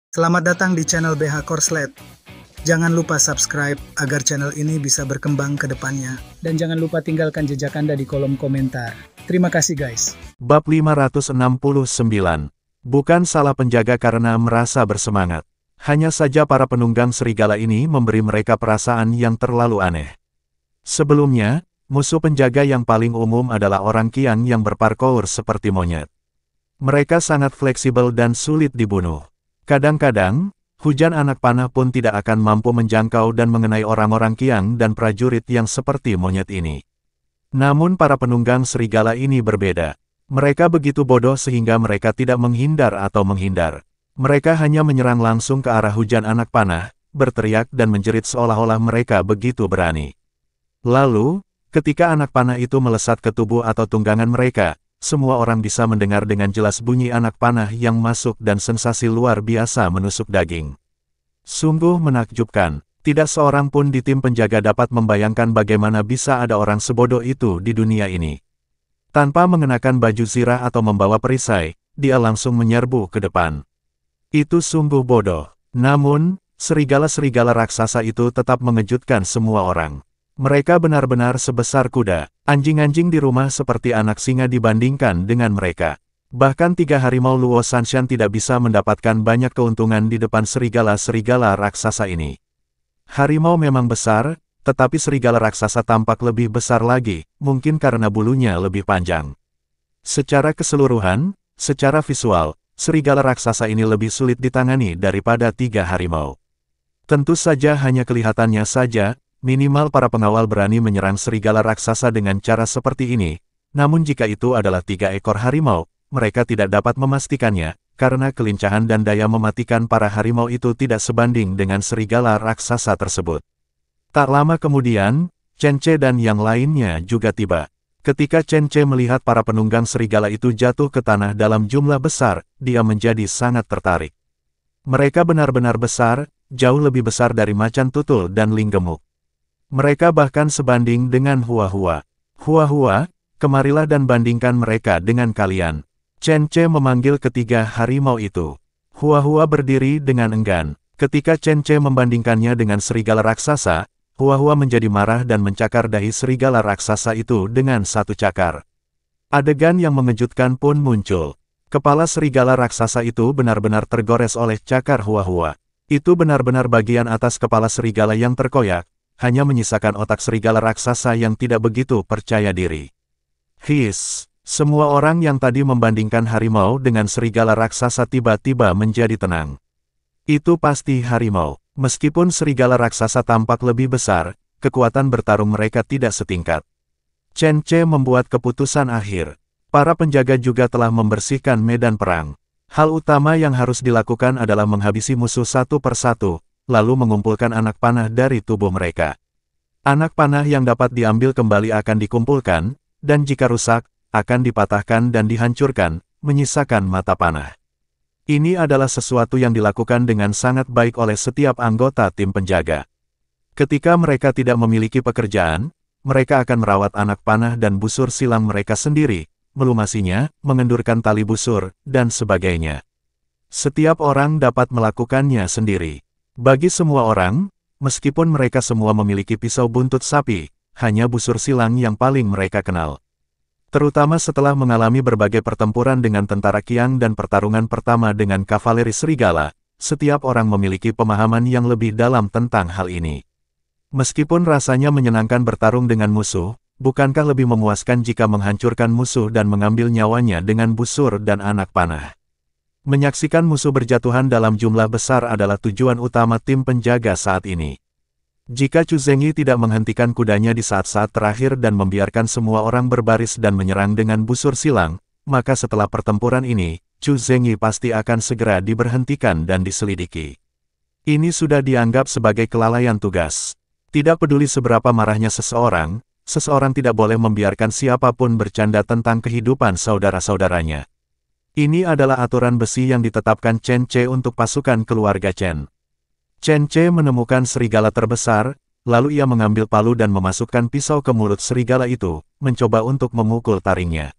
Selamat datang di channel BH Korslet. Jangan lupa subscribe agar channel ini bisa berkembang ke depannya. Dan jangan lupa tinggalkan jejak Anda di kolom komentar. Terima kasih guys. Bab 569. Bukan salah penjaga karena merasa bersemangat. Hanya saja para penunggang serigala ini memberi mereka perasaan yang terlalu aneh. Sebelumnya, musuh penjaga yang paling umum adalah orang Qiang yang berparkour seperti monyet. Mereka sangat fleksibel dan sulit dibunuh. Kadang-kadang, hujan anak panah pun tidak akan mampu menjangkau dan mengenai orang-orang Qiang dan prajurit yang seperti monyet ini. Namun para penunggang serigala ini berbeda. Mereka begitu bodoh sehingga mereka tidak menghindar atau menghindar. Mereka hanya menyerang langsung ke arah hujan anak panah, berteriak dan menjerit seolah-olah mereka begitu berani. Lalu, ketika anak panah itu melesat ke tubuh atau tunggangan mereka, semua orang bisa mendengar dengan jelas bunyi anak panah yang masuk dan sensasi luar biasa menusuk daging. Sungguh menakjubkan, tidak seorang pun di tim penjaga dapat membayangkan bagaimana bisa ada orang sebodoh itu di dunia ini. Tanpa mengenakan baju zirah atau membawa perisai, dia langsung menyerbu ke depan. Itu sungguh bodoh. Namun, serigala-serigala raksasa itu tetap mengejutkan semua orang. Mereka benar-benar sebesar kuda. Anjing-anjing di rumah seperti anak singa dibandingkan dengan mereka. Bahkan 3 harimau Luo Shanshan tidak bisa mendapatkan banyak keuntungan di depan serigala-serigala raksasa ini. Harimau memang besar, tetapi serigala raksasa tampak lebih besar lagi, mungkin karena bulunya lebih panjang. Secara keseluruhan, secara visual, serigala raksasa ini lebih sulit ditangani daripada 3 harimau. Tentu saja hanya kelihatannya saja, minimal para pengawal berani menyerang serigala raksasa dengan cara seperti ini, namun jika itu adalah 3 ekor harimau, mereka tidak dapat memastikannya, karena kelincahan dan daya mematikan para harimau itu tidak sebanding dengan serigala raksasa tersebut. Tak lama kemudian, Chen Ce dan yang lainnya juga tiba. Ketika Chen Ce melihat para penunggang serigala itu jatuh ke tanah dalam jumlah besar, dia menjadi sangat tertarik. Mereka benar-benar besar, jauh lebih besar dari macan tutul dan ling gemuk. Mereka bahkan sebanding dengan Hua-Hua. Hua-Hua, kemarilah dan bandingkan mereka dengan kalian. Chen Ce memanggil ketiga harimau itu. Hua-Hua berdiri dengan enggan. Ketika Chen Ce membandingkannya dengan serigala raksasa, Hua-Hua menjadi marah dan mencakar dahi serigala raksasa itu dengan satu cakar. Adegan yang mengejutkan pun muncul. Kepala serigala raksasa itu benar-benar tergores oleh cakar Hua-Hua. Itu benar-benar bagian atas kepala serigala yang terkoyak, hanya menyisakan otak serigala raksasa yang tidak begitu percaya diri. His, semua orang yang tadi membandingkan harimau dengan serigala raksasa tiba-tiba menjadi tenang. Itu pasti harimau. Meskipun serigala raksasa tampak lebih besar, kekuatan bertarung mereka tidak setingkat. Chen Ce membuat keputusan akhir. Para penjaga juga telah membersihkan medan perang. Hal utama yang harus dilakukan adalah menghabisi musuh satu persatu, lalu mengumpulkan anak panah dari tubuh mereka. Anak panah yang dapat diambil kembali akan dikumpulkan, dan jika rusak, akan dipatahkan dan dihancurkan, menyisakan mata panah. Ini adalah sesuatu yang dilakukan dengan sangat baik oleh setiap anggota tim penjaga. Ketika mereka tidak memiliki pekerjaan, mereka akan merawat anak panah dan busur silang mereka sendiri, melumasinya, mengendurkan tali busur, dan sebagainya. Setiap orang dapat melakukannya sendiri. Bagi semua orang, meskipun mereka semua memiliki pisau buntut sapi, hanya busur silang yang paling mereka kenal. Terutama setelah mengalami berbagai pertempuran dengan tentara Qiang dan pertarungan pertama dengan kavaleri serigala, setiap orang memiliki pemahaman yang lebih dalam tentang hal ini. Meskipun rasanya menyenangkan bertarung dengan musuh, bukankah lebih memuaskan jika menghancurkan musuh dan mengambil nyawanya dengan busur dan anak panah? Menyaksikan musuh berjatuhan dalam jumlah besar adalah tujuan utama tim penjaga saat ini. Jika Chu Zengyi tidak menghentikan kudanya di saat-saat terakhir dan membiarkan semua orang berbaris dan menyerang dengan busur silang, maka setelah pertempuran ini, Chu Zengyi pasti akan segera diberhentikan dan diselidiki. Ini sudah dianggap sebagai kelalaian tugas. Tidak peduli seberapa marahnya seseorang, seseorang tidak boleh membiarkan siapapun bercanda tentang kehidupan saudara-saudaranya. Ini adalah aturan besi yang ditetapkan Chen Ce untuk pasukan keluarga Chen. Chen Ce menemukan serigala terbesar, lalu ia mengambil palu dan memasukkan pisau ke mulut serigala itu, mencoba untuk memukul taringnya.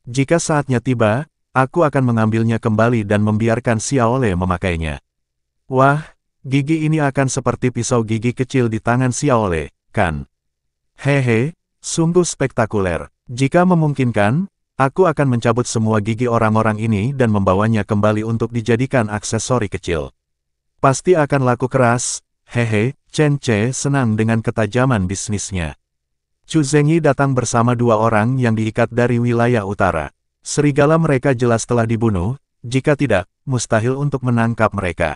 Jika saatnya tiba, aku akan mengambilnya kembali dan membiarkan Xiaole memakainya. Wah, gigi ini akan seperti pisau gigi kecil di tangan Xiaole, kan? Hehe, sungguh spektakuler. Jika memungkinkan, aku akan mencabut semua gigi orang-orang ini dan membawanya kembali untuk dijadikan aksesori kecil. Pasti akan laku keras, hehe. Chen Ce senang dengan ketajaman bisnisnya. Chu Zengyi datang bersama dua orang yang diikat dari wilayah utara. Serigala mereka jelas telah dibunuh, jika tidak, mustahil untuk menangkap mereka.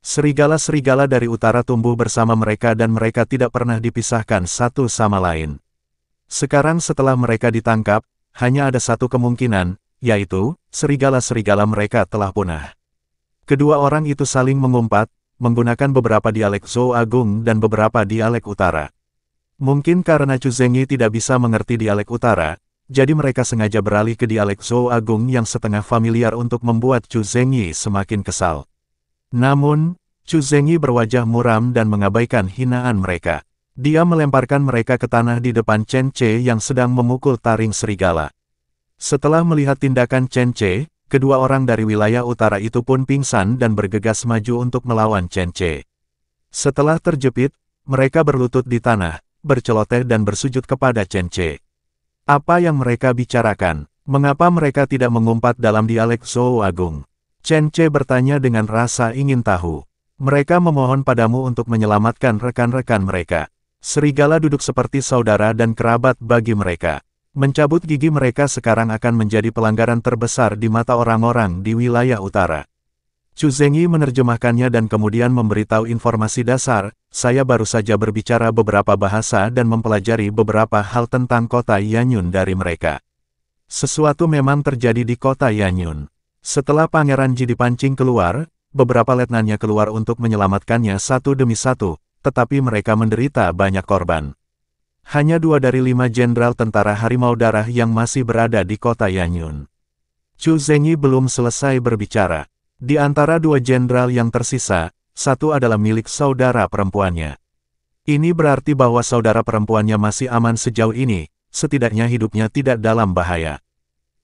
Serigala-serigala dari utara tumbuh bersama mereka dan mereka tidak pernah dipisahkan satu sama lain. Sekarang setelah mereka ditangkap, hanya ada satu kemungkinan, yaitu, serigala-serigala mereka telah punah. Kedua orang itu saling mengumpat, menggunakan beberapa dialek Zhou Agung dan beberapa dialek utara. Mungkin karena Chu Zengyi tidak bisa mengerti dialek utara, jadi mereka sengaja beralih ke dialek Zhou Agung yang setengah familiar untuk membuat Chu Zengyi semakin kesal. Namun, Chu Zengyi berwajah muram dan mengabaikan hinaan mereka. Dia melemparkan mereka ke tanah di depan Chen Ce yang sedang memukul taring serigala. Setelah melihat tindakan Chen Ce, kedua orang dari wilayah utara itu pun pingsan dan bergegas maju untuk melawan Chen Ce. Setelah terjepit, mereka berlutut di tanah, berceloteh dan bersujud kepada Chen Ce. Apa yang mereka bicarakan? Mengapa mereka tidak mengumpat dalam dialek Zhou Agung? Chen Ce bertanya dengan rasa ingin tahu. Mereka memohon padamu untuk menyelamatkan rekan-rekan mereka. Serigala duduk seperti saudara dan kerabat bagi mereka. Mencabut gigi mereka sekarang akan menjadi pelanggaran terbesar di mata orang-orang di wilayah utara. Chu Zengyi menerjemahkannya dan kemudian memberitahu informasi dasar, saya baru saja berbicara beberapa bahasa dan mempelajari beberapa hal tentang kota Yanyun dari mereka. Sesuatu memang terjadi di kota Yanyun. Setelah Pangeran Ji dipancing keluar, beberapa letnannya keluar untuk menyelamatkannya satu demi satu, tetapi mereka menderita banyak korban. Hanya 2 dari 5 jenderal tentara Harimau Darah yang masih berada di kota Yanyun. Chu Zengyi belum selesai berbicara. Di antara 2 jenderal yang tersisa, satu adalah milik saudara perempuannya. Ini berarti bahwa saudara perempuannya masih aman sejauh ini, setidaknya hidupnya tidak dalam bahaya.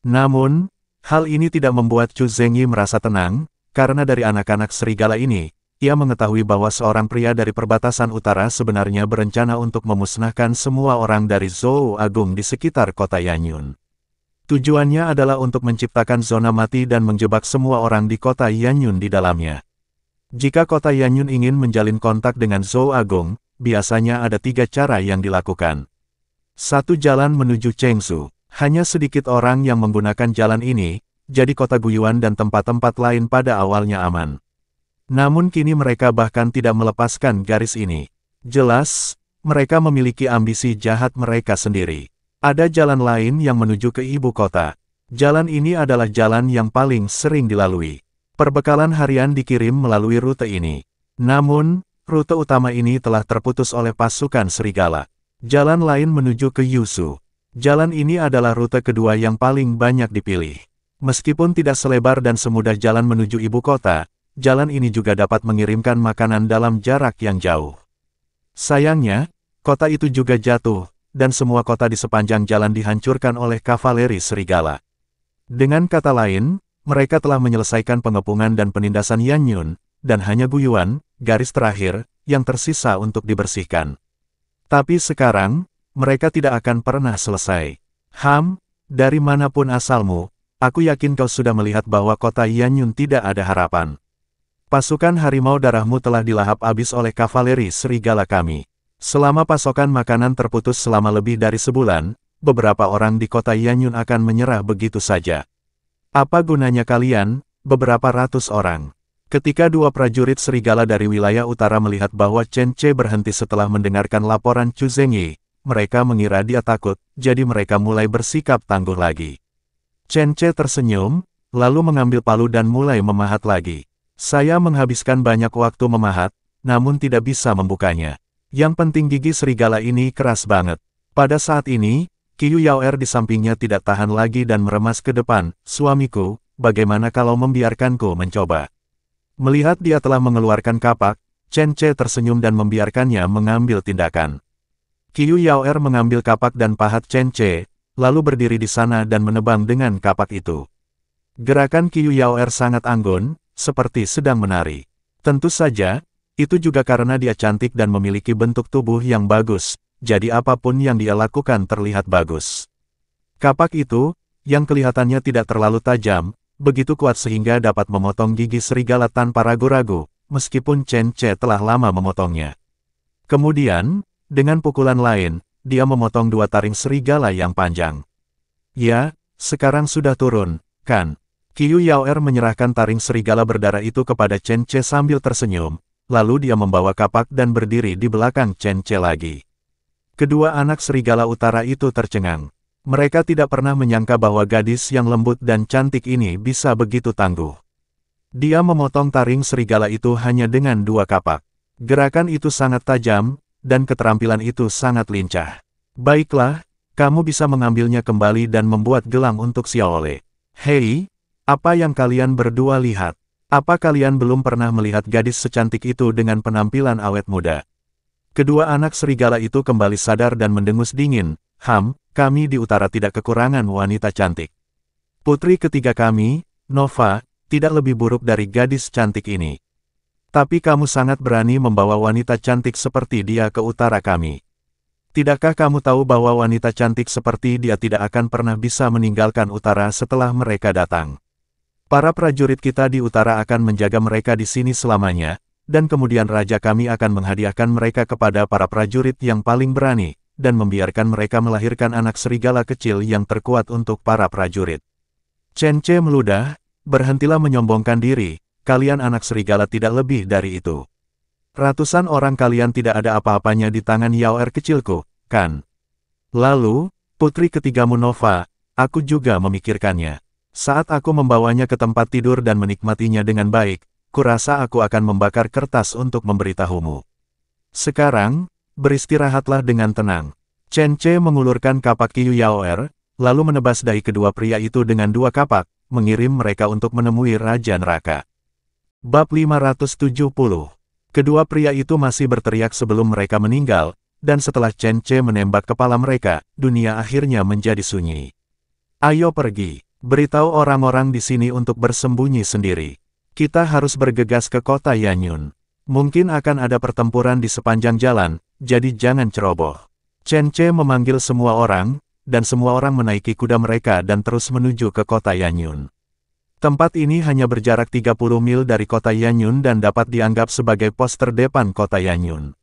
Namun, hal ini tidak membuat Chu Zengyi merasa tenang, karena dari anak-anak serigala ini, ia mengetahui bahwa seorang pria dari perbatasan utara sebenarnya berencana untuk memusnahkan semua orang dari Zhou Agung di sekitar kota Yanyun. Tujuannya adalah untuk menciptakan zona mati dan menjebak semua orang di kota Yanyun di dalamnya. Jika kota Yanyun ingin menjalin kontak dengan Zhou Agung, biasanya ada 3 cara yang dilakukan. 1. Jalan menuju Chengsu. Hanya sedikit orang yang menggunakan jalan ini, jadi kota Guiyuan dan tempat-tempat lain pada awalnya aman. Namun kini mereka bahkan tidak melepaskan garis ini. Jelas, mereka memiliki ambisi jahat mereka sendiri. Ada jalan lain yang menuju ke ibu kota. Jalan ini adalah jalan yang paling sering dilalui. Perbekalan harian dikirim melalui rute ini. Namun, rute utama ini telah terputus oleh pasukan serigala. Jalan lain menuju ke Yusu. Jalan ini adalah rute kedua yang paling banyak dipilih. Meskipun tidak selebar dan semudah jalan menuju ibu kota, jalan ini juga dapat mengirimkan makanan dalam jarak yang jauh. Sayangnya, kota itu juga jatuh, dan semua kota di sepanjang jalan dihancurkan oleh kavaleri serigala. Dengan kata lain, mereka telah menyelesaikan pengepungan dan penindasan Yanyun, dan hanya Guiyuan, garis terakhir, yang tersisa untuk dibersihkan. Tapi sekarang, mereka tidak akan pernah selesai. Dari manapun asalmu, aku yakin kau sudah melihat bahwa kota Yanyun tidak ada harapan. Pasukan Harimau Darahmu telah dilahap habis oleh kavaleri serigala kami. Selama pasokan makanan terputus selama lebih dari sebulan, beberapa orang di kota Yanyun akan menyerah begitu saja. Apa gunanya kalian, beberapa ratus orang? Ketika 2 prajurit serigala dari wilayah utara melihat bahwa Chen Ce berhenti setelah mendengarkan laporan Chu Zengyi, mereka mengira dia takut, jadi mereka mulai bersikap tangguh lagi. Chen Ce tersenyum, lalu mengambil palu dan mulai memahat lagi. Saya menghabiskan banyak waktu memahat, namun tidak bisa membukanya. Yang penting gigi serigala ini keras banget. Pada saat ini, Qiu Yaoer di sampingnya tidak tahan lagi dan meremas ke depan. Suamiku, bagaimana kalau membiarkanku mencoba? Melihat dia telah mengeluarkan kapak, Chen Ce tersenyum dan membiarkannya mengambil tindakan. Qiu Yaoer mengambil kapak dan pahat Chen Ce, lalu berdiri di sana dan menebang dengan kapak itu. Gerakan Qiu Yaoer sangat anggun, seperti sedang menari. Tentu saja, itu juga karena dia cantik dan memiliki bentuk tubuh yang bagus, jadi apapun yang dia lakukan terlihat bagus. Kapak itu, yang kelihatannya tidak terlalu tajam, begitu kuat sehingga dapat memotong gigi serigala tanpa ragu-ragu, meskipun Chen Ce telah lama memotongnya. Kemudian, dengan pukulan lain, dia memotong 2 taring serigala yang panjang. Ya, sekarang sudah turun, kan? Qiu Yaoer menyerahkan taring serigala berdarah itu kepada Chen Ce sambil tersenyum, lalu dia membawa kapak dan berdiri di belakang Chen Ce lagi. Kedua anak serigala utara itu tercengang. Mereka tidak pernah menyangka bahwa gadis yang lembut dan cantik ini bisa begitu tangguh. Dia memotong taring serigala itu hanya dengan 2 kapak. Gerakan itu sangat tajam, dan keterampilan itu sangat lincah. Baiklah, kamu bisa mengambilnya kembali dan membuat gelang untuk Xiaole. Hei, apa yang kalian berdua lihat? Apa kalian belum pernah melihat gadis secantik itu dengan penampilan awet muda? Kedua anak serigala itu kembali sadar dan mendengus dingin. Kami di utara tidak kekurangan wanita cantik. Putri ketiga kami, Nova, tidak lebih buruk dari gadis cantik ini. Tapi kamu sangat berani membawa wanita cantik seperti dia ke utara kami. Tidakkah kamu tahu bahwa wanita cantik seperti dia tidak akan pernah bisa meninggalkan utara setelah mereka datang? Para prajurit kita di utara akan menjaga mereka di sini selamanya, dan kemudian raja kami akan menghadiahkan mereka kepada para prajurit yang paling berani, dan membiarkan mereka melahirkan anak serigala kecil yang terkuat untuk para prajurit. Chen Ce meludah, berhentilah menyombongkan diri, kalian anak serigala tidak lebih dari itu. Ratusan orang kalian tidak ada apa-apanya di tangan Yaoer kecilku, kan? Lalu, putri ketigamu Nova, aku juga memikirkannya. Saat aku membawanya ke tempat tidur dan menikmatinya dengan baik, kurasa aku akan membakar kertas untuk memberitahumu. Sekarang, beristirahatlah dengan tenang. Chen Ce mengulurkan kapak Qiu Yaoer, lalu menebas dahi kedua pria itu dengan 2 kapak, mengirim mereka untuk menemui Raja Neraka. Bab 570. Kedua pria itu masih berteriak sebelum mereka meninggal, dan setelah Chen Ce menembak kepala mereka, dunia akhirnya menjadi sunyi. Ayo pergi, beritahu orang-orang di sini untuk bersembunyi sendiri. Kita harus bergegas ke kota Yanyun. Mungkin akan ada pertempuran di sepanjang jalan, jadi jangan ceroboh. Chen Ce memanggil semua orang, dan semua orang menaiki kuda mereka dan terus menuju ke kota Yanyun. Tempat ini hanya berjarak 30 mil dari kota Yanyun dan dapat dianggap sebagai pos terdepan kota Yanyun.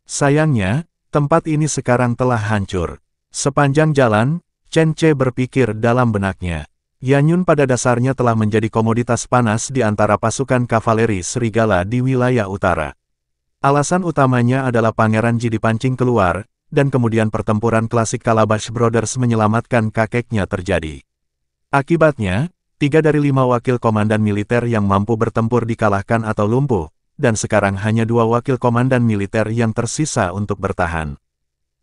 Sayangnya, tempat ini sekarang telah hancur. Sepanjang jalan, Chen Ce berpikir dalam benaknya. Yanyun pada dasarnya telah menjadi komoditas panas di antara pasukan kavaleri serigala di wilayah utara. Alasan utamanya adalah Pangeran Ji dipancing keluar, dan kemudian pertempuran klasik Calabash Brothers menyelamatkan kakeknya terjadi. Akibatnya, 3 dari 5 wakil komandan militer yang mampu bertempur dikalahkan atau lumpuh, dan sekarang hanya 2 wakil komandan militer yang tersisa untuk bertahan.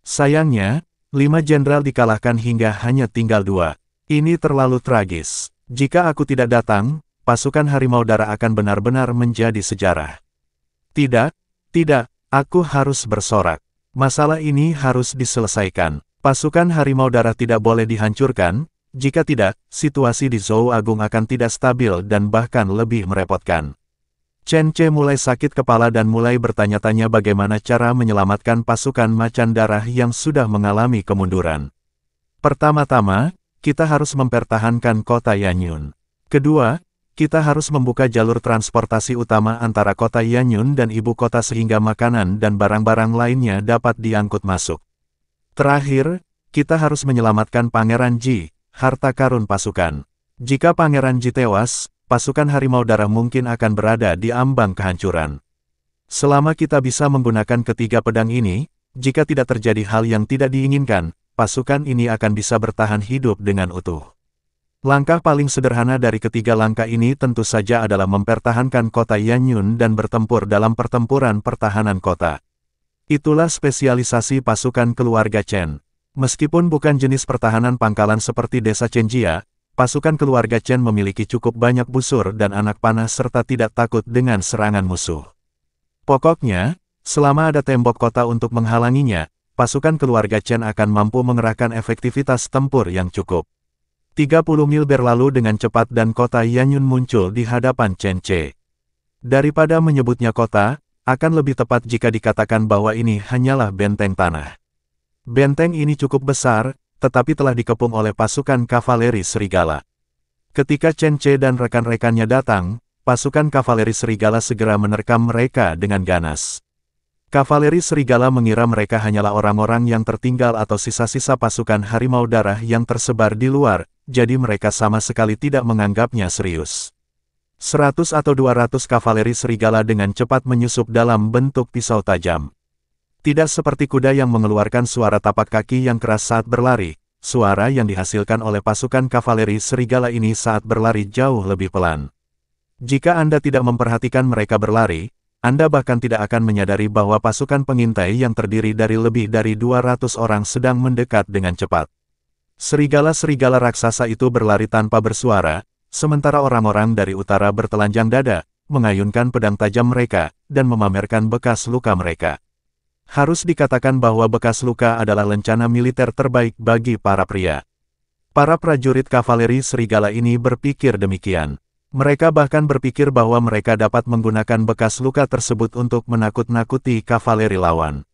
Sayangnya, 5 jenderal dikalahkan hingga hanya tinggal 2. Ini terlalu tragis. Jika aku tidak datang, pasukan Harimau Darah akan benar-benar menjadi sejarah. Tidak, aku harus bersorak. Masalah ini harus diselesaikan. Pasukan Harimau Darah tidak boleh dihancurkan, jika tidak, situasi di Zhou Agung akan tidak stabil dan bahkan lebih merepotkan. Chen Ce mulai sakit kepala dan mulai bertanya-tanya bagaimana cara menyelamatkan pasukan macan darah yang sudah mengalami kemunduran. Pertama-tama, kita harus mempertahankan kota Yanyun. Kedua, kita harus membuka jalur transportasi utama antara kota Yanyun dan ibu kota sehingga makanan dan barang-barang lainnya dapat diangkut masuk. Terakhir, kita harus menyelamatkan Pangeran Ji, harta karun pasukan. Jika Pangeran Ji tewas, pasukan Harimau Darah mungkin akan berada di ambang kehancuran. Selama kita bisa menggunakan ketiga pedang ini, jika tidak terjadi hal yang tidak diinginkan, pasukan ini akan bisa bertahan hidup dengan utuh. Langkah paling sederhana dari ketiga langkah ini tentu saja adalah mempertahankan kota Yanyun dan bertempur dalam pertempuran pertahanan kota. Itulah spesialisasi pasukan keluarga Chen. Meskipun bukan jenis pertahanan pangkalan seperti desa Chenjia, pasukan keluarga Chen memiliki cukup banyak busur dan anak panah serta tidak takut dengan serangan musuh. Pokoknya, selama ada tembok kota untuk menghalanginya, pasukan keluarga Chen akan mampu mengerahkan efektivitas tempur yang cukup. 30 mil berlalu dengan cepat dan kota Yanyun muncul di hadapan Chen Ce. Daripada menyebutnya kota, akan lebih tepat jika dikatakan bahwa ini hanyalah benteng tanah. Benteng ini cukup besar, tetapi telah dikepung oleh pasukan kavaleri serigala. Ketika Chen Ce dan rekan-rekannya datang, pasukan kavaleri serigala segera menerkam mereka dengan ganas. Kavaleri serigala mengira mereka hanyalah orang-orang yang tertinggal atau sisa-sisa pasukan harimau darah yang tersebar di luar, jadi mereka sama sekali tidak menganggapnya serius. 100 atau 200 kavaleri serigala dengan cepat menyusup dalam bentuk pisau tajam. Tidak seperti kuda yang mengeluarkan suara tapak kaki yang keras saat berlari, suara yang dihasilkan oleh pasukan kavaleri serigala ini saat berlari jauh lebih pelan. Jika Anda tidak memperhatikan mereka berlari, Anda bahkan tidak akan menyadari bahwa pasukan pengintai yang terdiri dari lebih dari 200 orang sedang mendekat dengan cepat. Serigala-serigala raksasa itu berlari tanpa bersuara, sementara orang-orang dari utara bertelanjang dada, mengayunkan pedang tajam mereka, dan memamerkan bekas luka mereka. Harus dikatakan bahwa bekas luka adalah lencana militer terbaik bagi para pria. Para prajurit kavaleri serigala ini berpikir demikian. Mereka bahkan berpikir bahwa mereka dapat menggunakan bekas luka tersebut untuk menakut-nakuti kavaleri lawan.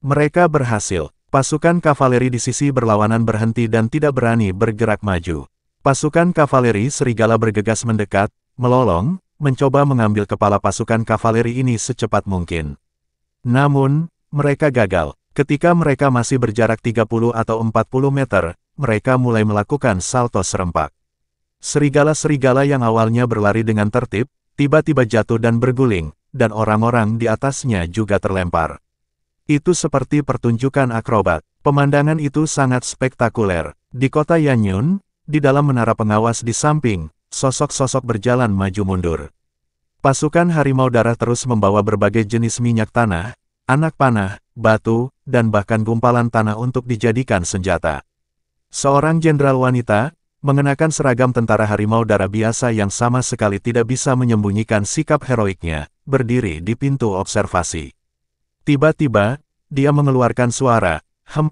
Mereka berhasil. Pasukan kavaleri di sisi berlawanan berhenti dan tidak berani bergerak maju. Pasukan kavaleri serigala bergegas mendekat, melolong, mencoba mengambil kepala pasukan kavaleri ini secepat mungkin. Namun, mereka gagal. Ketika mereka masih berjarak 30 atau 40 meter, mereka mulai melakukan salto serempak. Serigala-serigala yang awalnya berlari dengan tertib, tiba-tiba jatuh dan berguling, dan orang-orang di atasnya juga terlempar. Itu seperti pertunjukan akrobat. Pemandangan itu sangat spektakuler. Di kota Yanyun, di dalam menara pengawas di samping, sosok-sosok berjalan maju mundur. Pasukan harimau darah terus membawa berbagai jenis minyak tanah, anak panah, batu, dan bahkan gumpalan tanah untuk dijadikan senjata. Seorang jenderal wanita, mengenakan seragam tentara harimau darah biasa yang sama sekali tidak bisa menyembunyikan sikap heroiknya, berdiri di pintu observasi. Tiba-tiba, dia mengeluarkan suara,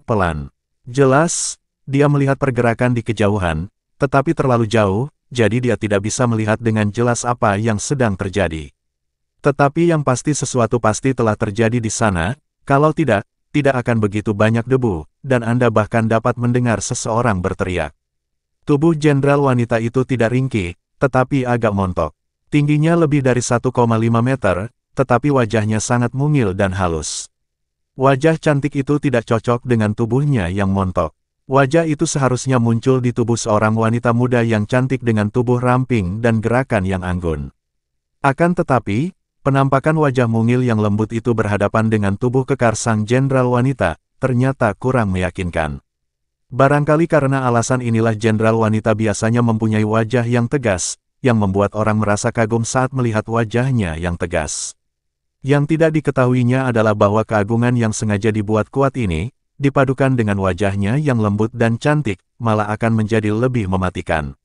pelan. Jelas, dia melihat pergerakan di kejauhan, tetapi terlalu jauh, jadi dia tidak bisa melihat dengan jelas apa yang sedang terjadi. Tetapi yang pasti sesuatu pasti telah terjadi di sana, kalau tidak, tidak akan begitu banyak debu, dan Anda bahkan dapat mendengar seseorang berteriak. Tubuh jenderal wanita itu tidak ringkih, tetapi agak montok. Tingginya lebih dari 1,5 meter, tetapi wajahnya sangat mungil dan halus. Wajah cantik itu tidak cocok dengan tubuhnya yang montok. Wajah itu seharusnya muncul di tubuh seorang wanita muda yang cantik dengan tubuh ramping dan gerakan yang anggun. Akan tetapi, penampakan wajah mungil yang lembut itu berhadapan dengan tubuh kekar sang jenderal wanita, ternyata kurang meyakinkan. Barangkali karena alasan inilah jenderal wanita biasanya mempunyai wajah yang tegas, yang membuat orang merasa kagum saat melihat wajahnya yang tegas. Yang tidak diketahuinya adalah bahwa keagungan yang sengaja dibuat kuat ini, dipadukan dengan wajahnya yang lembut dan cantik, malah akan menjadi lebih mematikan.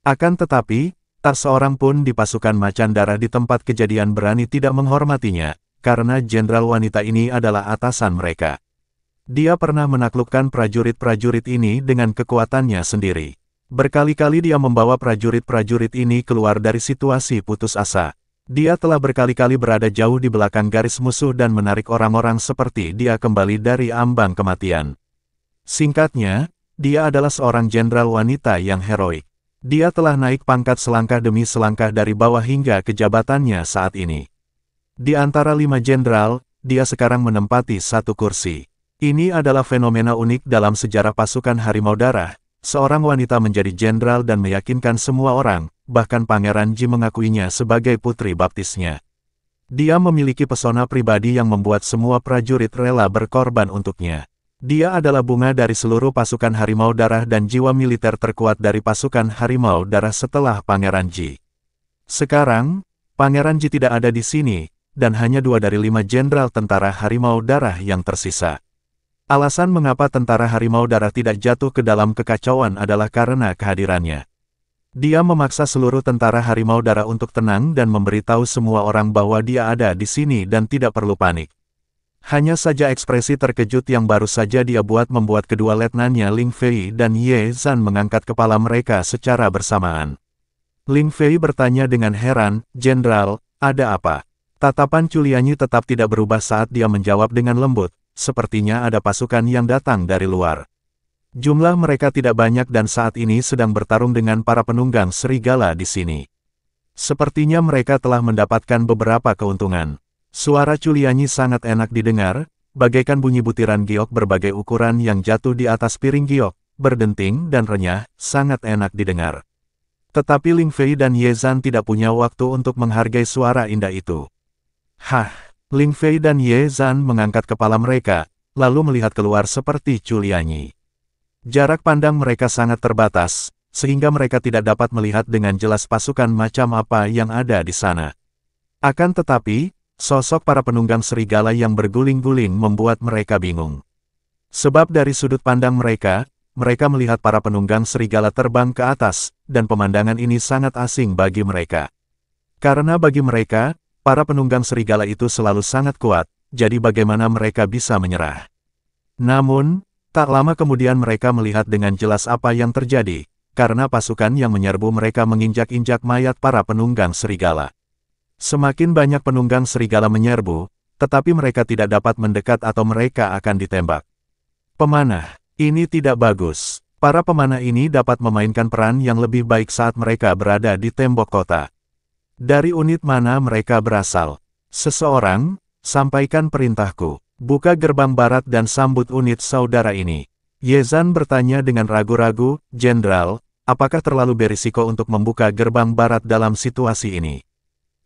Akan tetapi, tak seorang pun di pasukan macan darah di tempat kejadian berani tidak menghormatinya, karena jenderal wanita ini adalah atasan mereka. Dia pernah menaklukkan prajurit-prajurit ini dengan kekuatannya sendiri. Berkali-kali dia membawa prajurit-prajurit ini keluar dari situasi putus asa. Dia telah berkali-kali berada jauh di belakang garis musuh dan menarik orang-orang seperti dia kembali dari ambang kematian. Singkatnya, dia adalah seorang jenderal wanita yang heroik. Dia telah naik pangkat selangkah demi selangkah dari bawah hingga ke jabatannya saat ini. Di antara 5 jenderal, dia sekarang menempati satu kursi. Ini adalah fenomena unik dalam sejarah pasukan harimau darah. Seorang wanita menjadi jenderal dan meyakinkan semua orang, bahkan Pangeran Ji mengakuinya sebagai putri baptisnya. Dia memiliki pesona pribadi yang membuat semua prajurit rela berkorban untuknya. Dia adalah bunga dari seluruh pasukan harimau darah dan jiwa militer terkuat dari pasukan harimau darah setelah Pangeran Ji. Sekarang, Pangeran Ji tidak ada di sini, dan hanya 2 dari 5 jenderal tentara harimau darah yang tersisa. Alasan mengapa tentara harimau darah tidak jatuh ke dalam kekacauan adalah karena kehadirannya. Dia memaksa seluruh tentara harimau darah untuk tenang dan memberitahu semua orang bahwa dia ada di sini dan tidak perlu panik. Hanya saja ekspresi terkejut yang baru saja dia buat membuat kedua letnannya Ling Fei dan Ye Zhan mengangkat kepala mereka secara bersamaan. Ling Fei bertanya dengan heran, "Jenderal, Ada apa? Tatapan Culianyi tetap tidak berubah saat dia menjawab dengan lembut, sepertinya ada pasukan yang datang dari luar. Jumlah mereka tidak banyak dan saat ini sedang bertarung dengan para penunggang serigala di sini. Sepertinya mereka telah mendapatkan beberapa keuntungan. Suara Culianyi sangat enak didengar, bagaikan bunyi butiran giok berbagai ukuran yang jatuh di atas piring giok, berdenting dan renyah, sangat enak didengar. Tetapi Ling Fei dan Ye Zhan tidak punya waktu untuk menghargai suara indah itu. Hah, Ling Fei dan Ye Zhan mengangkat kepala mereka, lalu melihat keluar seperti Culianyi. Jarak pandang mereka sangat terbatas, sehingga mereka tidak dapat melihat dengan jelas pasukan macam apa yang ada di sana. Akan tetapi, sosok para penunggang serigala yang berguling-guling membuat mereka bingung. Sebab dari sudut pandang mereka melihat para penunggang serigala terbang ke atas, dan pemandangan ini sangat asing bagi mereka. Karena bagi mereka, para penunggang serigala itu selalu sangat kuat, jadi bagaimana mereka bisa menyerah. Namun, tak lama kemudian mereka melihat dengan jelas apa yang terjadi, karena pasukan yang menyerbu mereka menginjak-injak mayat para penunggang serigala. Semakin banyak penunggang serigala menyerbu, tetapi mereka tidak dapat mendekat atau mereka akan ditembak. Pemanah, ini tidak bagus. Para pemanah ini dapat memainkan peran yang lebih baik saat mereka berada di tembok kota. Dari unit mana mereka berasal? Seseorang, sampaikan perintahku. Buka gerbang barat dan sambut unit saudara ini. Ye Zhan bertanya dengan ragu-ragu, Jenderal, apakah terlalu berisiko untuk membuka gerbang barat dalam situasi ini?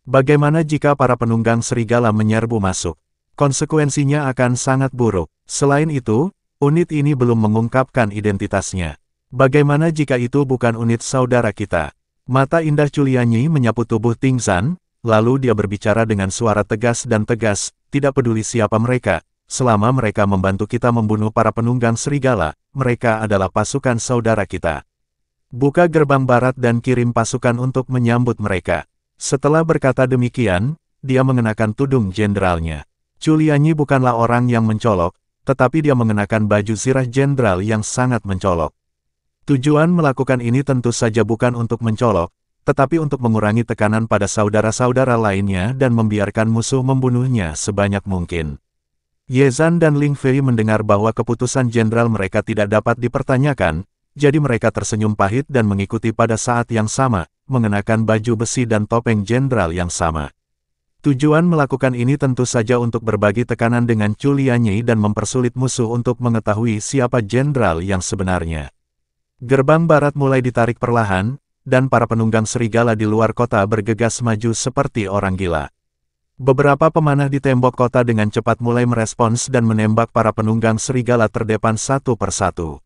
Bagaimana jika para penunggang serigala menyerbu masuk? Konsekuensinya akan sangat buruk. Selain itu, unit ini belum mengungkapkan identitasnya. Bagaimana jika itu bukan unit saudara kita? Mata indah Culianyi menyapu tubuh Ting Zhan, lalu dia berbicara dengan suara tegas dan tegas, tidak peduli siapa mereka, selama mereka membantu kita membunuh para penunggang serigala, mereka adalah pasukan saudara kita. Buka gerbang barat dan kirim pasukan untuk menyambut mereka. Setelah berkata demikian, dia mengenakan tudung jenderalnya. Culianyi bukanlah orang yang mencolok, tetapi dia mengenakan baju zirah jenderal yang sangat mencolok. Tujuan melakukan ini tentu saja bukan untuk mencolok, tetapi untuk mengurangi tekanan pada saudara-saudara lainnya dan membiarkan musuh membunuhnya sebanyak mungkin. Ye Zhan dan Ling Fei mendengar bahwa keputusan jenderal mereka tidak dapat dipertanyakan, jadi mereka tersenyum pahit dan mengikuti pada saat yang sama, mengenakan baju besi dan topeng jenderal yang sama. Tujuan melakukan ini tentu saja untuk berbagi tekanan dengan Culianyi dan mempersulit musuh untuk mengetahui siapa jenderal yang sebenarnya. Gerbang barat mulai ditarik perlahan, dan para penunggang serigala di luar kota bergegas maju seperti orang gila. Beberapa pemanah di tembok kota dengan cepat mulai merespons dan menembak para penunggang serigala terdepan satu persatu.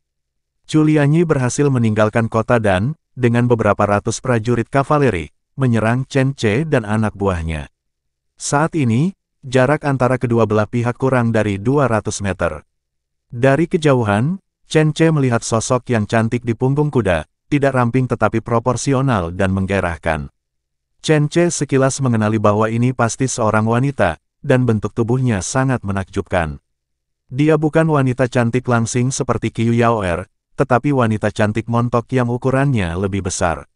Culianyi berhasil meninggalkan kota dan, dengan beberapa ratus prajurit kavaleri, menyerang Chen Ce dan anak buahnya. Saat ini, jarak antara kedua belah pihak kurang dari 200 meter. Dari kejauhan, Chen Ce melihat sosok yang cantik di punggung kuda, tidak ramping tetapi proporsional dan menggairahkan. Chen Ce sekilas mengenali bahwa ini pasti seorang wanita, dan bentuk tubuhnya sangat menakjubkan. Dia bukan wanita cantik langsing seperti Qiu Yaoer, tetapi wanita cantik montok yang ukurannya lebih besar.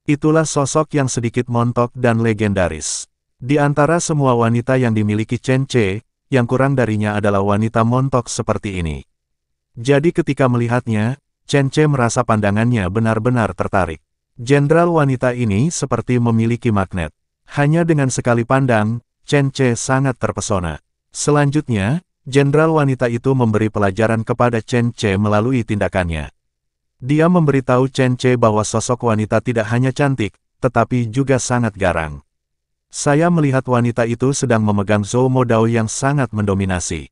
Itulah sosok yang sedikit montok dan legendaris. Di antara semua wanita yang dimiliki Chen Ce, yang kurang darinya adalah wanita montok seperti ini. Jadi ketika melihatnya, Chen Ce merasa pandangannya benar-benar tertarik. Jenderal wanita ini seperti memiliki magnet. Hanya dengan sekali pandang, Chen Ce sangat terpesona. Selanjutnya, jenderal wanita itu memberi pelajaran kepada Chen Ce melalui tindakannya. Dia memberitahu Chen Ce bahwa sosok wanita tidak hanya cantik, tetapi juga sangat garang. Saya melihat wanita itu sedang memegang Zhou Modao yang sangat mendominasi.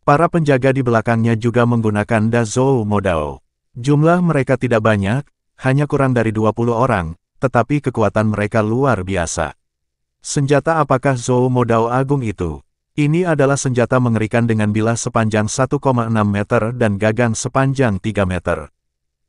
Para penjaga di belakangnya juga menggunakan Da Zhou Modao. Jumlah mereka tidak banyak, hanya kurang dari 20 orang, tetapi kekuatan mereka luar biasa. Senjata apakah Zhou Modao Agung itu? Ini adalah senjata mengerikan dengan bilah sepanjang 1,6 meter dan gagang sepanjang 3 meter.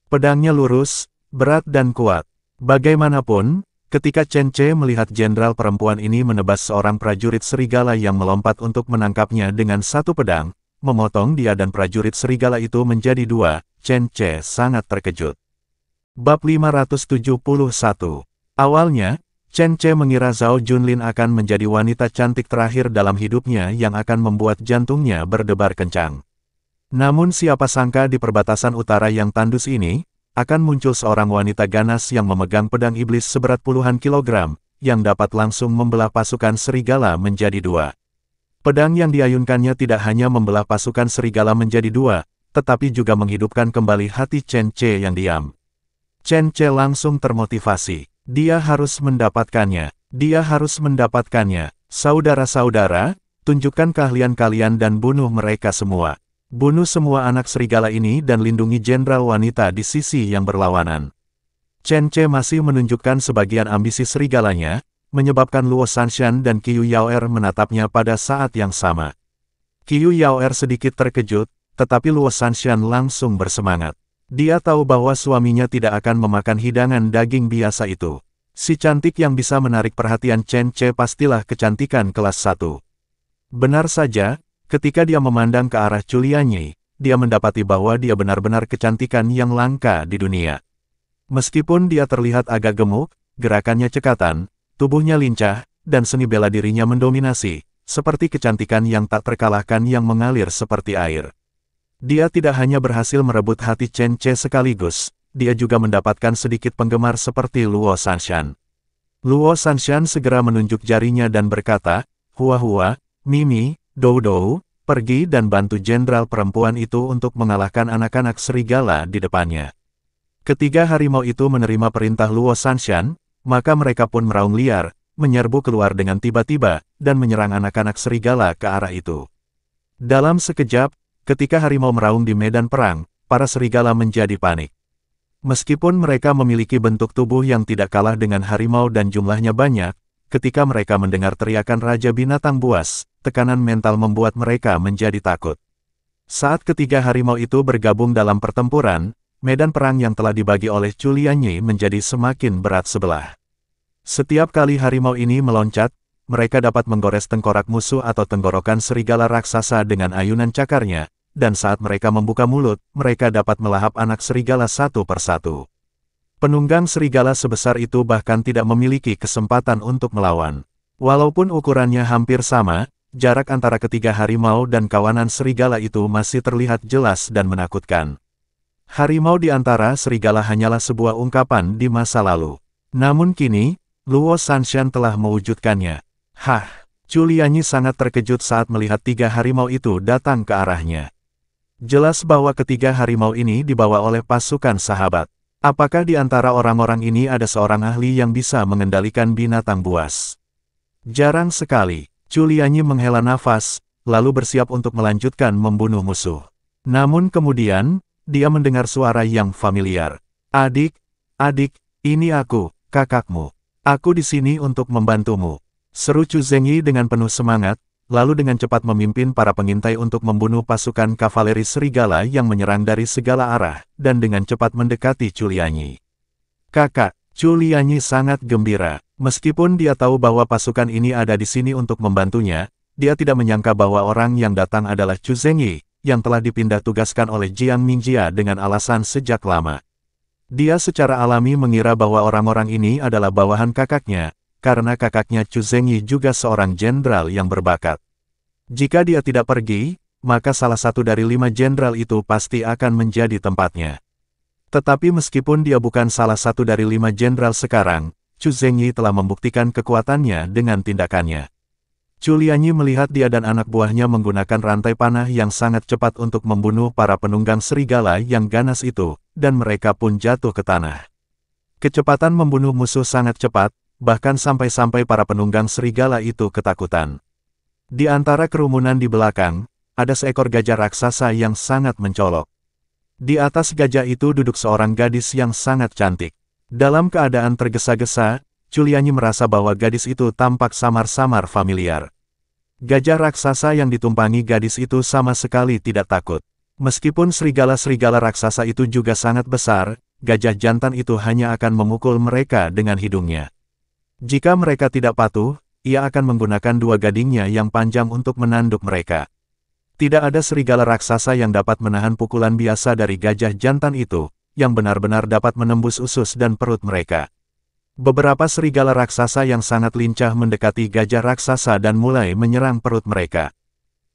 Pedangnya lurus, berat dan kuat. Bagaimanapun, ketika Chen Ce melihat jenderal perempuan ini menebas seorang prajurit serigala yang melompat untuk menangkapnya dengan satu pedang, memotong dia dan prajurit serigala itu menjadi dua, Chen Ce sangat terkejut. Bab 571. Awalnya, Chen Ce mengira Zhao Junlin akan menjadi wanita cantik terakhir dalam hidupnya yang akan membuat jantungnya berdebar kencang. Namun siapa sangka di perbatasan utara yang tandus ini, akan muncul seorang wanita ganas yang memegang pedang iblis seberat puluhan kilogram, yang dapat langsung membelah pasukan serigala menjadi dua. Pedang yang diayunkannya tidak hanya membelah pasukan serigala menjadi dua, tetapi juga menghidupkan kembali hati Chen Ce yang diam. Chen Ce langsung termotivasi. Dia harus mendapatkannya. Dia harus mendapatkannya. Saudara-saudara, tunjukkan keahlian kalian dan bunuh mereka semua. Bunuh semua anak serigala ini dan lindungi jenderal wanita di sisi yang berlawanan. Chen Ce masih menunjukkan sebagian ambisi serigalanya, menyebabkan Luo Sanshan dan Qiu Yaoer menatapnya pada saat yang sama. Qiu Yaoer sedikit terkejut, tetapi Luo Sanshan langsung bersemangat. Dia tahu bahwa suaminya tidak akan memakan hidangan daging biasa itu. Si cantik yang bisa menarik perhatian Chen Ce pastilah kecantikan kelas 1. Benar saja, ketika dia memandang ke arah Chulianyi, dia mendapati bahwa dia benar-benar kecantikan yang langka di dunia. Meskipun dia terlihat agak gemuk, gerakannya cekatan, tubuhnya lincah, dan seni bela dirinya mendominasi, seperti kecantikan yang tak terkalahkan yang mengalir seperti air. Dia tidak hanya berhasil merebut hati Chen Ce sekaligus, dia juga mendapatkan sedikit penggemar seperti Luo Sanshan. Luo Sanshan segera menunjuk jarinya dan berkata, "Hua-hua, Mimi, Dou-dou, pergi dan bantu jenderal perempuan itu untuk mengalahkan anak-anak serigala di depannya." Ketiga harimau itu menerima perintah Luo Sanshan, maka mereka pun meraung liar, menyerbu keluar dengan tiba-tiba, dan menyerang anak-anak serigala ke arah itu. Dalam sekejap, ketika harimau meraung di medan perang, para serigala menjadi panik. Meskipun mereka memiliki bentuk tubuh yang tidak kalah dengan harimau dan jumlahnya banyak, ketika mereka mendengar teriakan Raja Binatang Buas, tekanan mental membuat mereka menjadi takut. Saat ketiga harimau itu bergabung dalam pertempuran, medan perang yang telah dibagi oleh Chulianyi menjadi semakin berat sebelah. Setiap kali harimau ini meloncat, mereka dapat menggores tengkorak musuh atau tenggorokan serigala raksasa dengan ayunan cakarnya, dan saat mereka membuka mulut, mereka dapat melahap anak serigala satu persatu. Penunggang serigala sebesar itu bahkan tidak memiliki kesempatan untuk melawan. Walaupun ukurannya hampir sama, jarak antara ketiga harimau dan kawanan serigala itu masih terlihat jelas dan menakutkan. Harimau di antara serigala hanyalah sebuah ungkapan di masa lalu. Namun kini, Luo Sanshan telah mewujudkannya. Hah, Chulianyi sangat terkejut saat melihat tiga harimau itu datang ke arahnya. Jelas bahwa ketiga harimau ini dibawa oleh pasukan sahabat. Apakah di antara orang-orang ini ada seorang ahli yang bisa mengendalikan binatang buas? Jarang sekali, Chulianyi menghela nafas, lalu bersiap untuk melanjutkan membunuh musuh. Namun kemudian, dia mendengar suara yang familiar. "Adik, adik, ini aku, kakakmu. Aku di sini untuk membantumu," seru Chu Zengyi dengan penuh semangat, lalu dengan cepat memimpin para pengintai untuk membunuh pasukan kavaleri serigala yang menyerang dari segala arah, dan dengan cepat mendekati Chulianyi. "Kakak," Chulianyi sangat gembira. Meskipun dia tahu bahwa pasukan ini ada di sini untuk membantunya, dia tidak menyangka bahwa orang yang datang adalah Chu Zengyi, yang telah dipindah tugaskan oleh Jiang Mingjia dengan alasan sejak lama. Dia secara alami mengira bahwa orang-orang ini adalah bawahan kakaknya, karena kakaknya Chu Zengyi juga seorang jenderal yang berbakat. Jika dia tidak pergi, maka salah satu dari 5 jenderal itu pasti akan menjadi tempatnya. Tetapi meskipun dia bukan salah satu dari 5 jenderal sekarang, Chu Zengyi telah membuktikan kekuatannya dengan tindakannya. Chulianyi melihat dia dan anak buahnya menggunakan rantai panah yang sangat cepat untuk membunuh para penunggang serigala yang ganas itu, dan mereka pun jatuh ke tanah. Kecepatan membunuh musuh sangat cepat, bahkan sampai-sampai para penunggang serigala itu ketakutan. Di antara kerumunan di belakang, ada seekor gajah raksasa yang sangat mencolok. Di atas gajah itu duduk seorang gadis yang sangat cantik. Dalam keadaan tergesa-gesa, Chulianyi merasa bahwa gadis itu tampak samar-samar familiar. Gajah raksasa yang ditumpangi gadis itu sama sekali tidak takut. Meskipun serigala-serigala raksasa itu juga sangat besar, gajah jantan itu hanya akan memukul mereka dengan hidungnya. Jika mereka tidak patuh, ia akan menggunakan 2 gadingnya yang panjang untuk menanduk mereka. Tidak ada serigala raksasa yang dapat menahan pukulan biasa dari gajah jantan itu, yang benar-benar dapat menembus usus dan perut mereka. Beberapa serigala raksasa yang sangat lincah mendekati gajah raksasa dan mulai menyerang perut mereka.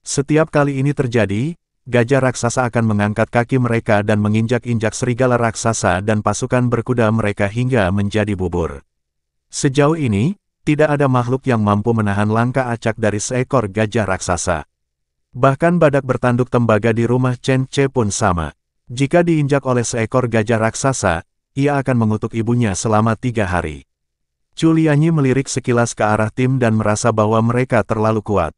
Setiap kali ini terjadi, gajah raksasa akan mengangkat kaki mereka dan menginjak-injak serigala raksasa dan pasukan berkuda mereka hingga menjadi bubur. Sejauh ini, tidak ada makhluk yang mampu menahan langkah acak dari seekor gajah raksasa. Bahkan badak bertanduk tembaga di rumah Chen Ce pun sama. Jika diinjak oleh seekor gajah raksasa, ia akan mengutuk ibunya selama 3 hari. Chu Lianyi melirik sekilas ke arah tim dan merasa bahwa mereka terlalu kuat.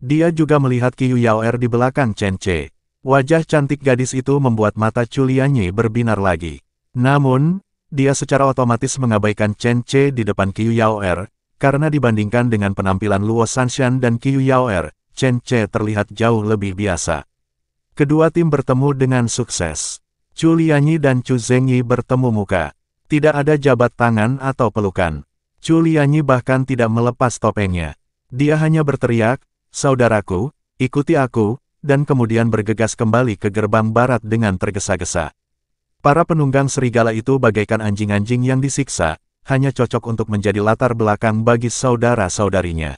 Dia juga melihat Qiu Yaoer di belakang Chen Ce. Wajah cantik gadis itu membuat mata Chu Lianyi berbinar lagi. Namun, dia secara otomatis mengabaikan Chen Ce di depan Qiu Yaoer, karena dibandingkan dengan penampilan Luo Sanshan dan Qiu Yaoer, Chen Ce terlihat jauh lebih biasa. Kedua tim bertemu dengan sukses. Chu Lianyi dan Chu Zengyi bertemu muka. Tidak ada jabat tangan atau pelukan. Chu Lianyi bahkan tidak melepas topengnya. Dia hanya berteriak, "Saudaraku, ikuti aku," dan kemudian bergegas kembali ke gerbang barat dengan tergesa-gesa. Para penunggang serigala itu bagaikan anjing-anjing yang disiksa, hanya cocok untuk menjadi latar belakang bagi saudara-saudarinya.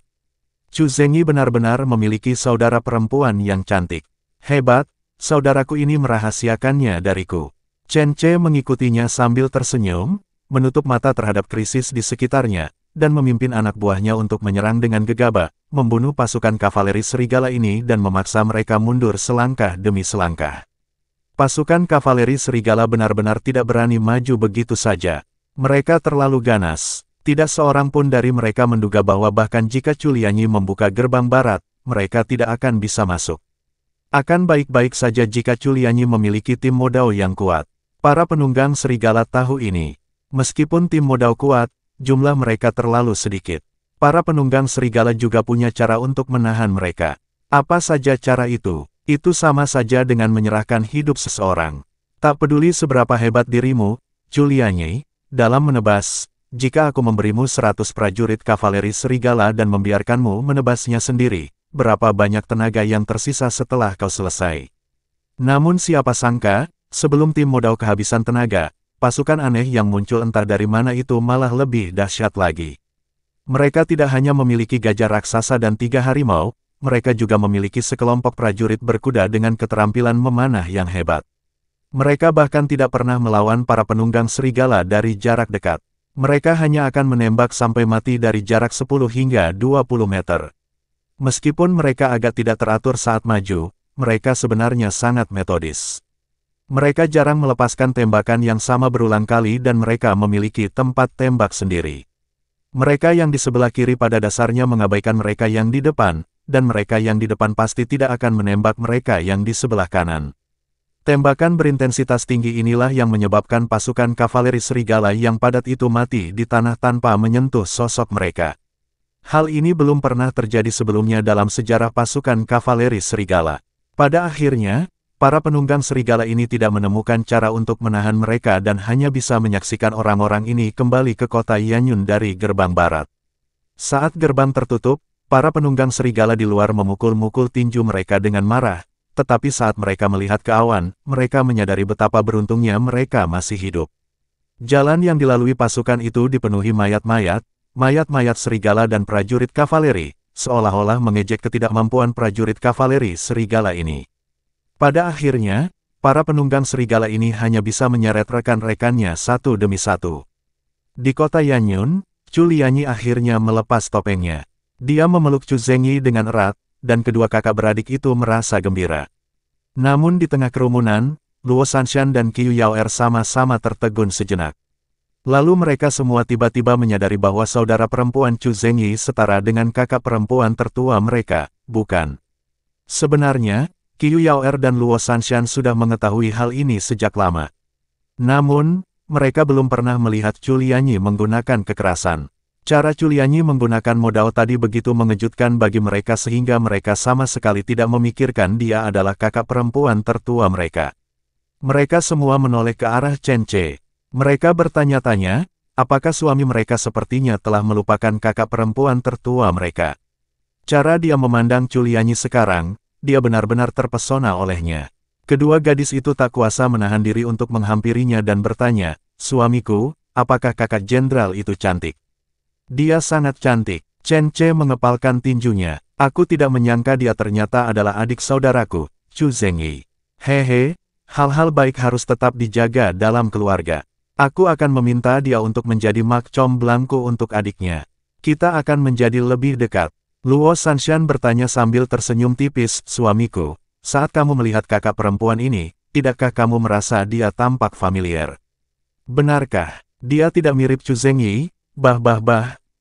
Chu Zengyi benar-benar memiliki saudara perempuan yang cantik. Hebat, saudaraku ini merahasiakannya dariku. Chen Ce mengikutinya sambil tersenyum, menutup mata terhadap krisis di sekitarnya, dan memimpin anak buahnya untuk menyerang dengan gegabah, membunuh pasukan kavaleri serigala ini dan memaksa mereka mundur selangkah demi selangkah. Pasukan kavaleri serigala benar-benar tidak berani maju begitu saja. Mereka terlalu ganas. Tidak seorang pun dari mereka menduga bahwa bahkan jika Chu Lianyi membuka gerbang barat, mereka tidak akan bisa masuk. Akan baik-baik saja jika Chu Lianyi memiliki tim Modao yang kuat. Para penunggang serigala tahu ini. Meskipun tim Modao kuat, jumlah mereka terlalu sedikit. Para penunggang serigala juga punya cara untuk menahan mereka. Apa saja cara itu? Itu sama saja dengan menyerahkan hidup seseorang. Tak peduli seberapa hebat dirimu, Chu Lianyi, dalam menebas, jika aku memberimu 100 prajurit kavaleri serigala dan membiarkanmu menebasnya sendiri, berapa banyak tenaga yang tersisa setelah kau selesai. Namun siapa sangka, sebelum tim Modao kehabisan tenaga, pasukan aneh yang muncul entah dari mana itu malah lebih dahsyat lagi. Mereka tidak hanya memiliki gajah raksasa dan 3 harimau, mereka juga memiliki sekelompok prajurit berkuda dengan keterampilan memanah yang hebat. Mereka bahkan tidak pernah melawan para penunggang serigala dari jarak dekat. Mereka hanya akan menembak sampai mati dari jarak 10 hingga 20 meter. Meskipun mereka agak tidak teratur saat maju, mereka sebenarnya sangat metodis. Mereka jarang melepaskan tembakan yang sama berulang kali dan mereka memiliki tempat tembak sendiri. Mereka yang di sebelah kiri pada dasarnya mengabaikan mereka yang di depan, dan mereka yang di depan pasti tidak akan menembak mereka yang di sebelah kanan. Tembakan berintensitas tinggi inilah yang menyebabkan pasukan kavaleri serigala yang padat itu mati di tanah tanpa menyentuh sosok mereka. Hal ini belum pernah terjadi sebelumnya dalam sejarah pasukan kavaleri serigala. Pada akhirnya, para penunggang serigala ini tidak menemukan cara untuk menahan mereka dan hanya bisa menyaksikan orang-orang ini kembali ke kota Yanyun dari gerbang barat. Saat gerbang tertutup, para penunggang serigala di luar memukul-mukul tinju mereka dengan marah, tetapi saat mereka melihat ke awan, mereka menyadari betapa beruntungnya mereka masih hidup. Jalan yang dilalui pasukan itu dipenuhi mayat-mayat, mayat-mayat serigala dan prajurit kavaleri, seolah-olah mengejek ketidakmampuan prajurit kavaleri serigala ini. Pada akhirnya, para penunggang serigala ini hanya bisa menyeret rekan-rekannya satu demi satu. Di kota Yanyun, Chu Lianyi akhirnya melepas topengnya. Dia memeluk Chu Zengyi dengan erat, dan kedua kakak beradik itu merasa gembira. Namun di tengah kerumunan, Luo Sanshan dan Qiu Yaoer sama-sama tertegun sejenak. Lalu mereka semua tiba-tiba menyadari bahwa saudara perempuan Chu Zengyi setara dengan kakak perempuan tertua mereka, bukan? Sebenarnya, Qiu Yaoer dan Luo Sanshan sudah mengetahui hal ini sejak lama. Namun, mereka belum pernah melihat Chu Lianyi menggunakan kekerasan. Cara Chu Lianyi menggunakan Modao tadi begitu mengejutkan bagi mereka sehingga mereka sama sekali tidak memikirkan dia adalah kakak perempuan tertua mereka. Mereka semua menoleh ke arah Chen Ce. Mereka bertanya-tanya, apakah suami mereka sepertinya telah melupakan kakak perempuan tertua mereka. Cara dia memandang Chu Lianyi sekarang, dia benar-benar terpesona olehnya. Kedua gadis itu tak kuasa menahan diri untuk menghampirinya dan bertanya, "Suamiku, apakah kakak jenderal itu cantik? Dia sangat cantik. Chen Ce mengepalkan tinjunya. Aku tidak menyangka dia ternyata adalah adik saudaraku, Chu Zhengyi. Hehe, hal-hal baik harus tetap dijaga dalam keluarga. Aku akan meminta dia untuk menjadi makcom belangku untuk adiknya. Kita akan menjadi lebih dekat. Luo Sanshan bertanya sambil tersenyum tipis, suamiku, saat kamu melihat kakak perempuan ini, tidakkah kamu merasa dia tampak familiar? Benarkah? Dia tidak mirip Chu Zhengyi?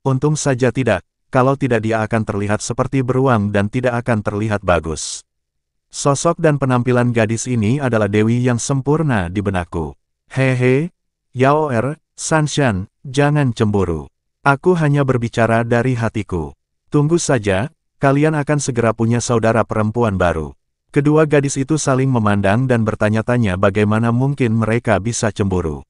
Untung saja tidak, kalau tidak dia akan terlihat seperti beruang dan tidak akan terlihat bagus. Sosok dan penampilan gadis ini adalah dewi yang sempurna di benakku. Hehe, Yaoer, Sanshan, jangan cemburu. Aku hanya berbicara dari hatiku. Tunggu saja, kalian akan segera punya saudara perempuan baru. Kedua gadis itu saling memandang dan bertanya-tanya bagaimana mungkin mereka bisa cemburu.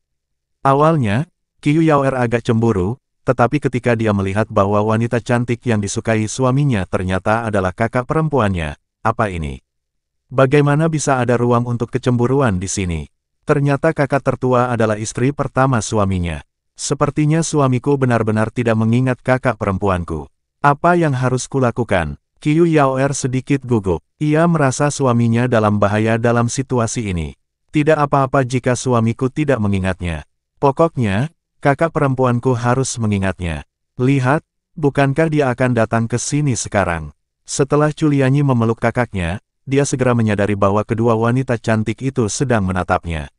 Awalnya, Qiu Yaoer agak cemburu, tetapi ketika dia melihat bahwa wanita cantik yang disukai suaminya ternyata adalah kakak perempuannya, apa ini? Bagaimana bisa ada ruang untuk kecemburuan di sini? Ternyata kakak tertua adalah istri pertama suaminya. Sepertinya suamiku benar-benar tidak mengingat kakak perempuanku. Apa yang harus kulakukan? Qiu Yaoer sedikit gugup. Ia merasa suaminya dalam bahaya dalam situasi ini. Tidak apa-apa jika suamiku tidak mengingatnya. Pokoknya, kakak perempuanku harus mengingatnya. Lihat, bukankah dia akan datang ke sini sekarang? Setelah Culianyi memeluk kakaknya, dia segera menyadari bahwa kedua wanita cantik itu sedang menatapnya.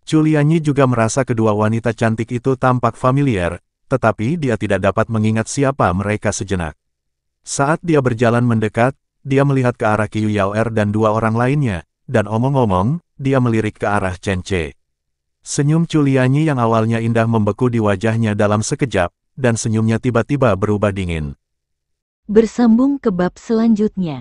Culianyi juga merasa kedua wanita cantik itu tampak familiar, tetapi dia tidak dapat mengingat siapa mereka sejenak. Saat dia berjalan mendekat, dia melihat ke arah Qiu Yaoer dan dua orang lainnya, dan omong-omong, dia melirik ke arah Chen Ce. Senyum Culianyi yang awalnya indah membeku di wajahnya dalam sekejap, dan senyumnya tiba-tiba berubah dingin. Bersambung ke bab selanjutnya.